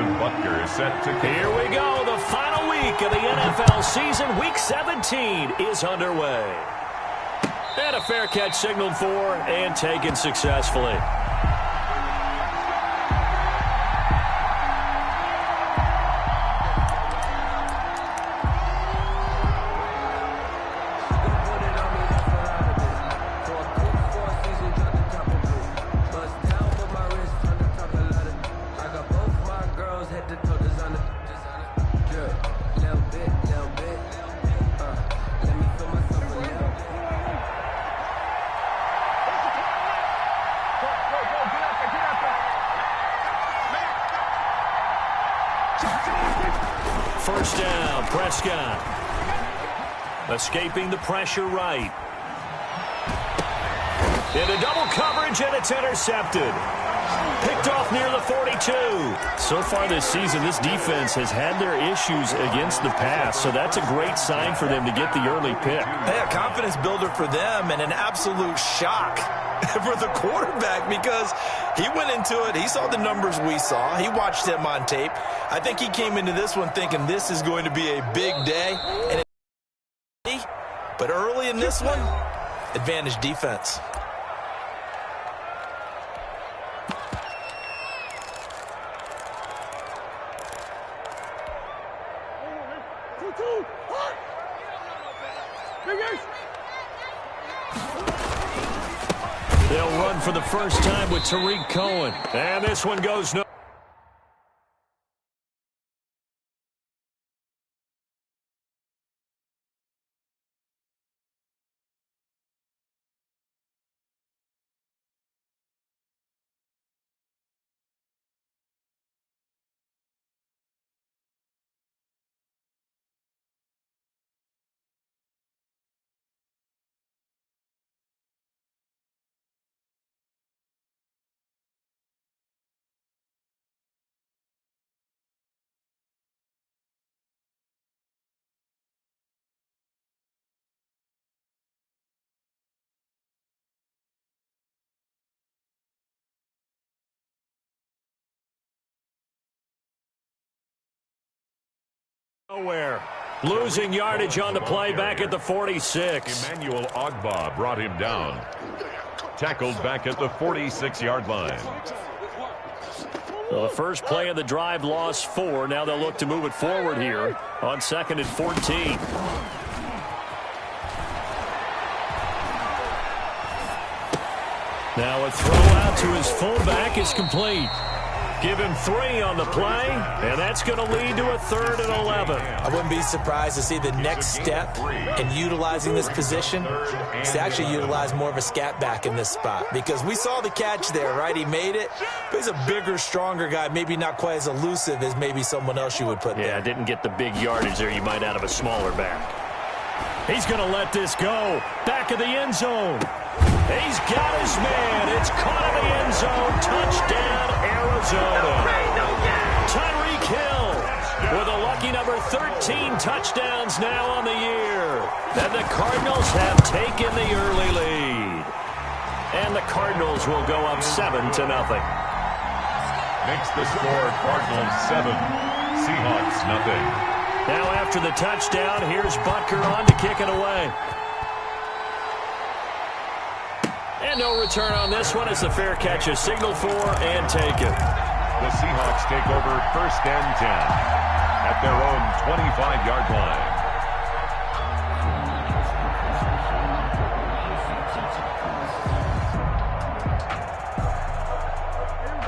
Harrison Butker is set to... Here we go. The final week of the NFL season. Week 17 is underway. And a fair catch signaled for and taken successfully. First down, Prescott. Escaping the pressure right. Into double coverage, and it's intercepted. Picked off near the 42. So far this season, this defense has had their issues against the pass, so that's a great sign for them to get the early pick. Yeah, confidence builder for them and an absolute shock for the quarterback because he went into it. He saw the numbers we saw. He watched them on tape. I think he came into this one thinking this is going to be a big day. But early in this one, advantage defense. They'll run for the first time with Tariq Cohen. And this one goes no. Nowhere. Losing yardage on the play back at the 46. Emmanuel Ogbah brought him down. Tackled back at the 46-yard line. Well, the first play of the drive lost 4. Now they'll look to move it forward here on 2nd and 14. Now a throw out to his fullback is complete. Give him 3 on the play, and that's going to lead to a 3rd and 11. I wouldn't be surprised to see the next step in utilizing this position is to actually utilize more of a scat back in this spot because we saw the catch there, right? He made it, but he's a bigger, stronger guy, maybe not quite as elusive as maybe someone else you would put there. Yeah, didn't get the big yardage there you might out of a smaller back. He's going to let this go. Back of the end zone. He's got his man. It's caught in the end zone. Touchdown, Arizona. Tyreek Hill with a lucky number 13 touchdowns now on the year. And the Cardinals have taken the early lead. And the Cardinals will go up 7-0. Makes the score Cardinals 7, Seahawks nothing. Now after the touchdown, here's Butker on to kick it away. And no return on this one as the fair catch is signaled for and taken. The Seahawks take over 1st and 10 at their own 25-yard line.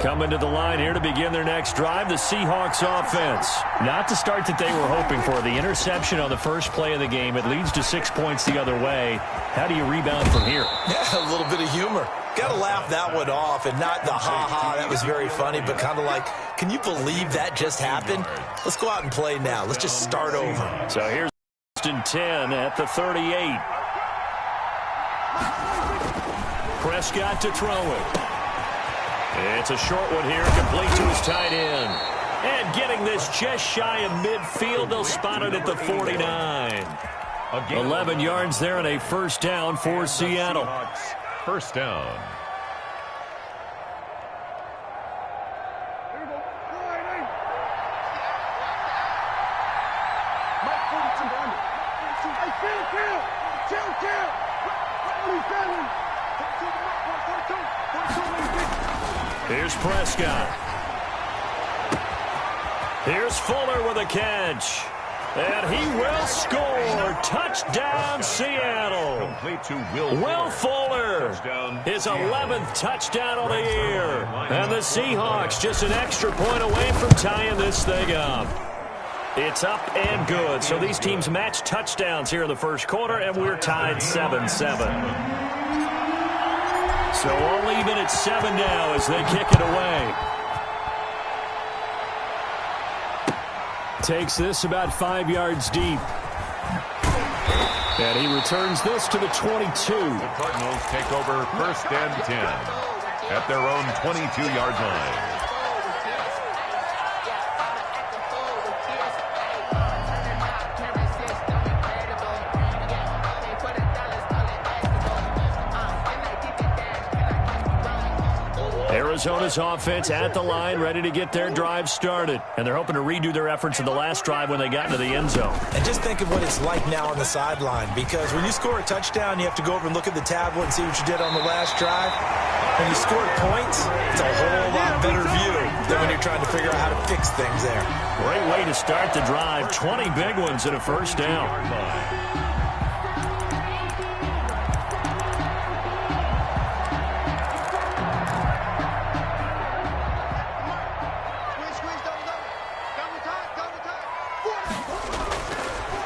Coming to the line here to begin their next drive, the Seahawks offense. Not the start that they were hoping for. The interception on the first play of the game. It leads to 6 points the other way. How do you rebound from here? Yeah, a little bit of humor. Got to laugh that one off and not the ha-ha, that was very funny, but kind of like, can you believe that just happened? Let's go out and play now. Let's just start over. So here's 10 at the 38. Prescott to throw it. It's a short one here, complete to his tight end. And getting this just shy of midfield, they'll spot it at the 49. 11 yards there and a first down for Seattle. First down. Here's Prescott. Here's Fuller with a catch. And he will score. Touchdown, Seattle. Complete to Will Fuller. His 11th touchdown of the year. And the Seahawks just an extra point away from tying this thing up. It's up and good. So these teams match touchdowns here in the first quarter, and we're tied 7-7. So all even at 7 now as they kick it away. Takes this about 5 yards deep. And he returns this to the 22. The Cardinals take over first and 10 at their own 22-yard line. Arizona's offense at the line, ready to get their drive started. And they're hoping to redo their efforts in the last drive when they got into the end zone. And just think of what it's like now on the sideline, because when you score a touchdown, you have to go over and look at the tablet and see what you did on the last drive. When you score points, it's a whole lot better view than when you're trying to figure out how to fix things there. Great way to start the drive. 20 big ones and a first down.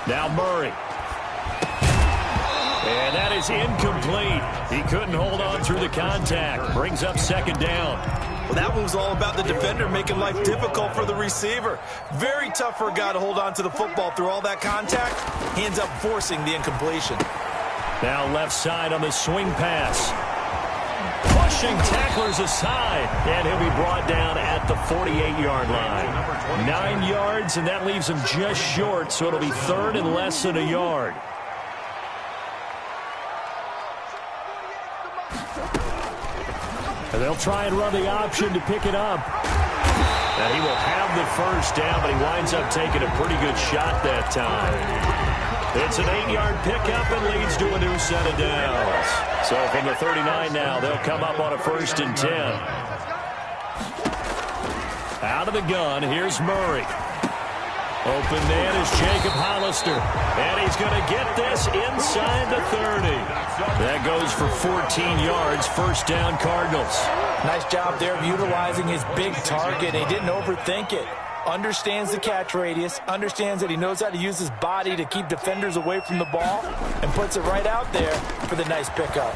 Now Murray. And that is incomplete. He couldn't hold on through the contact. Brings up second down. Well, that one was all about the defender making life difficult for the receiver. Very tough for a guy to hold on to the football through all that contact. He ends up forcing the incompletion. Now left side on the swing pass. Pushing tacklers aside, and he'll be brought down at the 48-yard line. 9 yards, and that leaves him just short, so it'll be third and less than a yard. And they'll try and run the option to pick it up. And he will have the first down, but he winds up taking a pretty good shot that time. It's an 8-yard pickup and leads to a new set of downs. So from the 39 now, they'll come up on a first and 10. Out of the gun, here's Murray. Open man is Jacob Hollister. And he's going to get this inside the 30. That goes for 14 yards, first down Cardinals. Nice job there of utilizing his big target. He didn't overthink it. Understands the catch radius, understands that he knows how to use his body to keep defenders away from the ball, and puts it right out there for the nice pickup.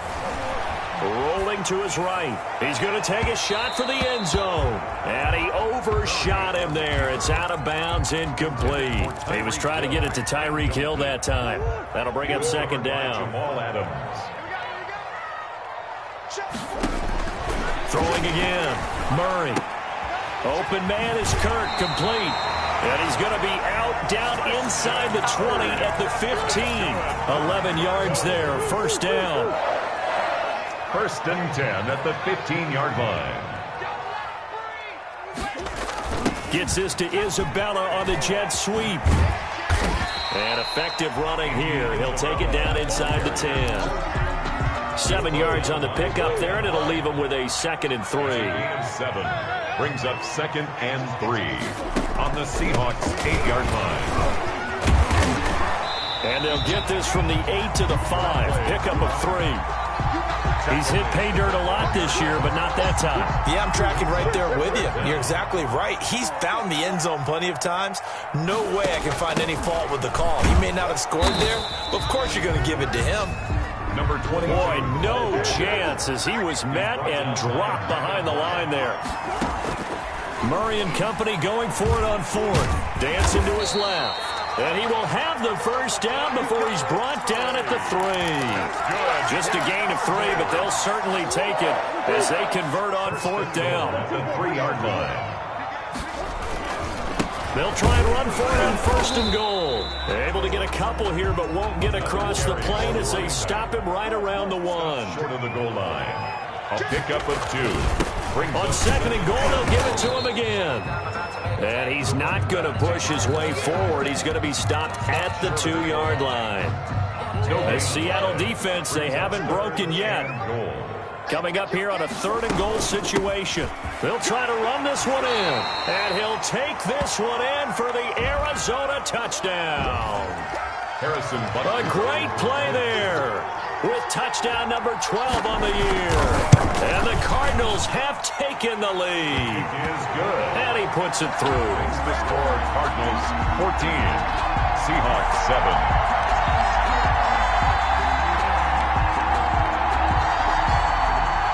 Rolling to his right. He's going to take a shot for the end zone. And he overshot him there. It's out of bounds, incomplete. He was trying to get it to Tyreek Hill that time. That'll bring up second down. Throwing again. Murray. Open man is Kirk, complete. And he's going to be out down inside the 20 at the 15. 11 yards there, first down. First and 10 at the 15-yard line. Gets this to Isabella on the jet sweep. And effective running here. He'll take it down inside the 10. 7 yards on the pickup there, and it'll leave him with a 2nd and 3. 7 brings up 2nd and 3 on the Seahawks 8-yard line. And they'll get this from the 8 to the 5. Pickup of 3. He's hit pay dirt a lot this year, but not that time. Yeah, I'm tracking right there with you. You're exactly right. He's found the end zone plenty of times. No way I can find any fault with the call. He may not have scored there, but of course you're going to give it to him. Number 20. Boy, no chance as he was met and dropped behind the line there. Murray and company going for it on 4th. Dancing to his left. And he will have the first down before he's brought down at the 3. Just a gain of 3, but they'll certainly take it as they convert on 4th down. The 3-yard line. They'll try and run for it on 1st and goal. They're able to get a couple here, but won't get across the plane as they stop him right around the 1. Short of the goal line. A pickup of 2. On 2nd and goal, they'll give it to him again. And he's not going to push his way forward. He's going to be stopped at the 2-yard line. The Seattle defense, they haven't broken yet. Coming up here on a 3rd and goal situation. They'll try to run this one in. And he'll take this one in for the Arizona touchdown. A great play there with touchdown number 12 on the year. And the Cardinals have taken the lead. Is good. And he puts it through. Makes the score Cardinals 14, Seahawks 7.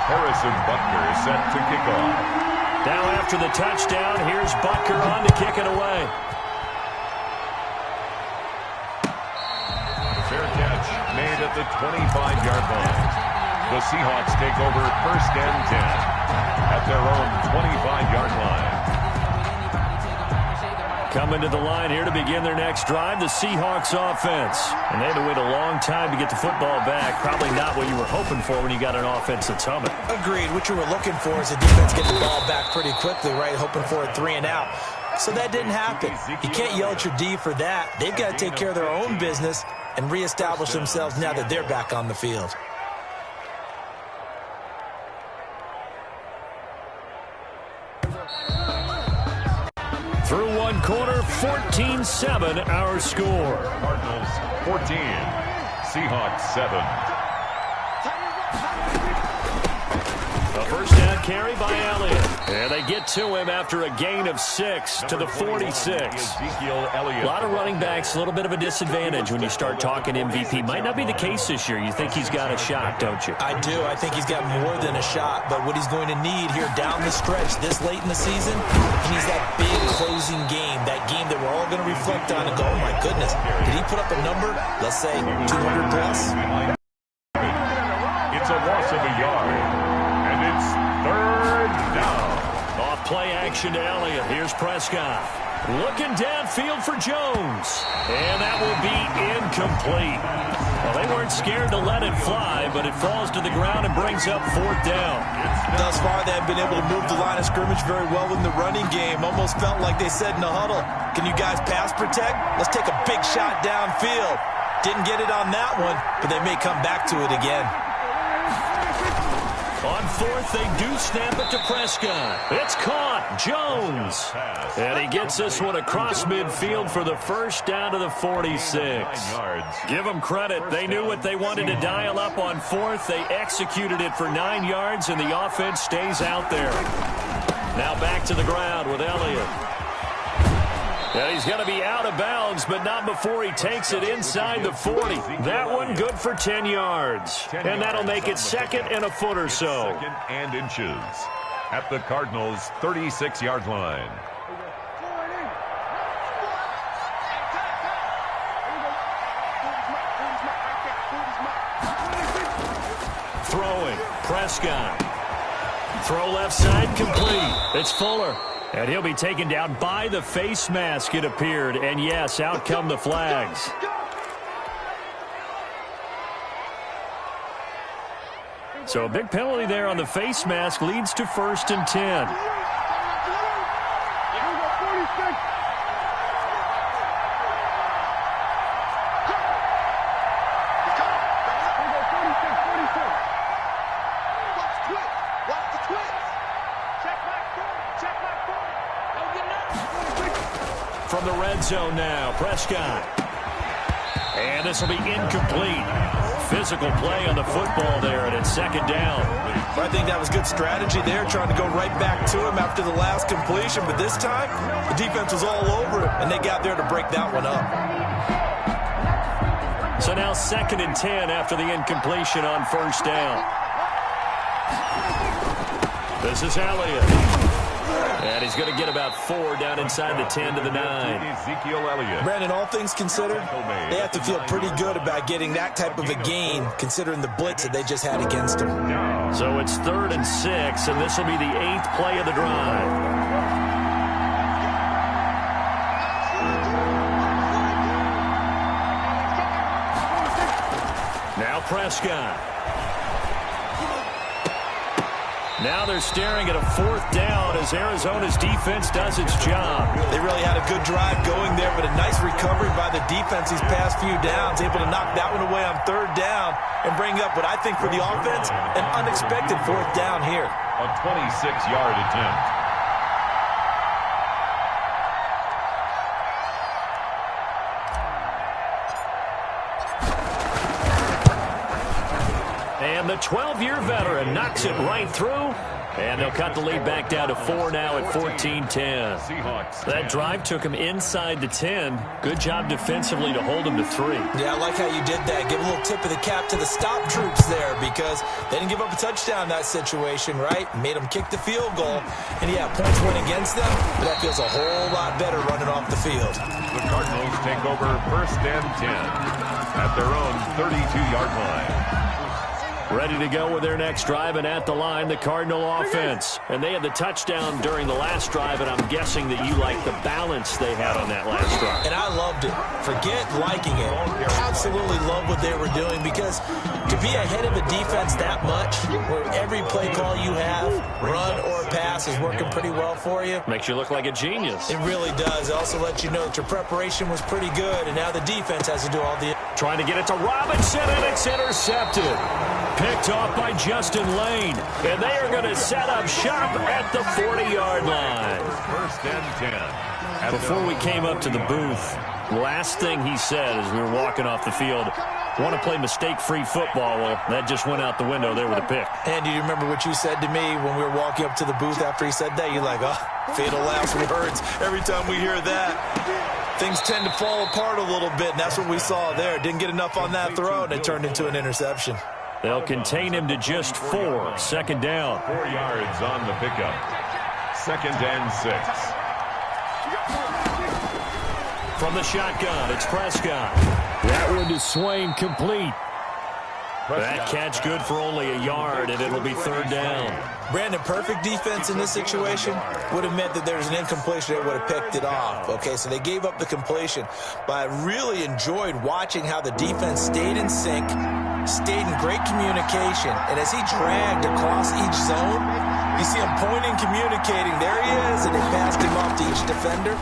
Harrison Butker is set to kick off. Now after the touchdown, here's Butker on to kick it away. Fair catch made at the 25-yard line. The Seahawks take over 1st and 10 at their own 25-yard line. Coming to the line here to begin their next drive, the Seahawks offense. And they had to wait a long time to get the football back. Probably not what you were hoping for when you got an offense that's humming. Agreed. What you were looking for is the defense get the ball back pretty quickly, right? Hoping for a 3 and out. So that didn't happen. You can't yell at your D for that. They've got to take care of their own business and reestablish themselves now that they're back on the field. Through one quarter, 14-7 our score. Cardinals 14, Seahawks 7. A first down carry by Elliott. And they get to him after a gain of 6 to the 46. Ezekiel Elliott. A lot of running backs, a little bit of a disadvantage when you start talking MVP. Might not be the case this year. You think he's got a shot, don't you? I do. I think he's got more than a shot. But what he's going to need here down the stretch this late in the season, he needs that big closing game, that game that we're all going to reflect on and go, oh, my goodness, did he put up a number, let's say, 200 plus? It's a loss of a yard. And it's 3rd down. Off play action to Elliott. Here's Prescott. Looking downfield for Jones. And that will be incomplete. Well, they weren't scared to let it fly, but it falls to the ground and brings up 4th down. Thus far, they have been able to move the line of scrimmage very well in the running game. Almost felt like they said in the huddle, can you guys pass protect? Let's take a big shot downfield. Didn't get it on that one, but they may come back to it again. On 4th, they do snap it to Prescott. It's caught. Jones. And he gets this one across midfield for the first down to the 46. Give them credit. They knew what they wanted to dial up on 4th. They executed it for 9 yards, and the offense stays out there. Now back to the ground with Elliott. And he's going to be out of bounds, but not before he takes it inside the 40. That one good for 10 yards. And that'll make it 2nd and a foot or so. 2nd and inches at the Cardinals' 36-yard line. Throwing, Prescott. Throw left side, complete. It's Fuller. And he'll be taken down by the face mask, it appeared. And yes, out come the flags. So a big penalty there on the face mask leads to 1st and 10. From the red zone now, Prescott. And this will be incomplete. Physical play on the football there, and it's 2nd down. I think that was good strategy there, trying to go right back to him after the last completion. But this time, the defense was all over it, and they got there to break that one up. So now 2nd and 10 after the incompletion on 1st down. This is Elliott. And he's going to get about 4 down inside the 10 to the 9. Ezekiel Elliott. Brandon, all things considered, they have to feel pretty good about getting that type of a gain, considering the blitz that they just had against them. So it's 3rd and 6, and this will be the 8th play of the drive. Now Prescott. Now they're staring at a 4th down as Arizona's defense does its job. They really had a good drive going there, but a nice recovery by the defense these past few downs, able to knock that one away on 3rd down and bring up what I think for the offense, an unexpected 4th down here. A 26-yard attempt. And the 12-year veteran knocks it right through. And they'll cut the lead back down to 4 now at 14-10. That drive took him inside the 10. Good job defensively to hold him to 3. Yeah, I like how you did that. Give a little tip of the cap to the stop troops there because they didn't give up a touchdown in that situation, right? Made them kick the field goal. And, yeah, points went against them, but that feels a whole lot better running off the field. The Cardinals take over 1st and 10 at their own 32-yard line. Ready to go with their next drive, and at the line, the Cardinal offense. And they had the touchdown during the last drive, and I'm guessing that you like the balance they had on that last drive. And I loved it. Forget liking it. Absolutely love what they were doing because to be ahead of a defense that much, where every play call you have, run or pass, is working pretty well for you. Makes you look like a genius. It really does. It also lets you know that your preparation was pretty good, and now the defense has to do all the... Trying to get it to Robinson, and it's intercepted. Picked off by Justin Lane. And they are going to set up shop at the 40-yard line. 1st and 10. Before we came up to the booth, last thing he said as we were walking off the field, want to play mistake-free football. Well, that just went out the window there with a pick. And do you remember what you said to me when we were walking up to the booth after he said that? You're like, oh, fatal last words. Every time we hear that, things tend to fall apart a little bit, and that's what we saw there. Didn't get enough on that throw, and it turned into an interception. They'll contain him to just 4. 2nd down. 4 yards on the pickup. 2nd and 6. From the shotgun, it's Prescott. That one to Swain, complete. That catch good for only a yard, and it'll be 3rd down. Brandon, perfect defense in this situation would have meant that there's an incompletion that would have picked it off. Okay, so they gave up the completion. But I really enjoyed watching how the defense stayed in sync, stayed in great communication. And as he dragged across each zone, you see him pointing, communicating. There he is, and they passed him off to each defender.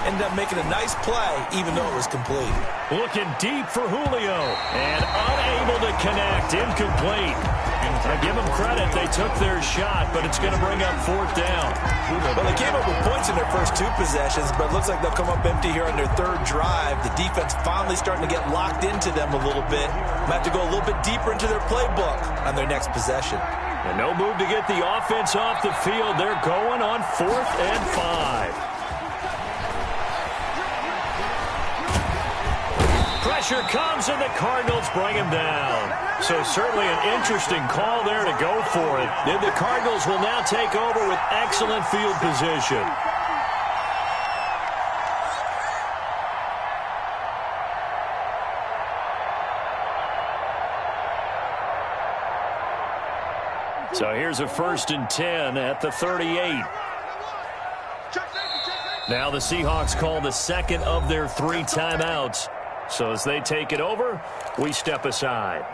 Ended up making a nice play, even though it was complete. Looking deep for Julio, and unable to connect, incomplete. I give them credit, they took their shot, but it's going to bring up 4th down. Well, they came up with points in their first 2 possessions, but it looks like they'll come up empty here on their 3rd drive. The defense finally starting to get locked into them a little bit. Might have to go a little bit deeper into their playbook on their next possession. And no move to get the offense off the field. They're going on 4th and 5. Pressure comes, and the Cardinals bring him down. So certainly an interesting call there to go for it. Then the Cardinals will now take over with excellent field position. So here's a 1st and 10 at the 38. Now the Seahawks call the 2nd of their 3 timeouts. So as they take it over, we step aside.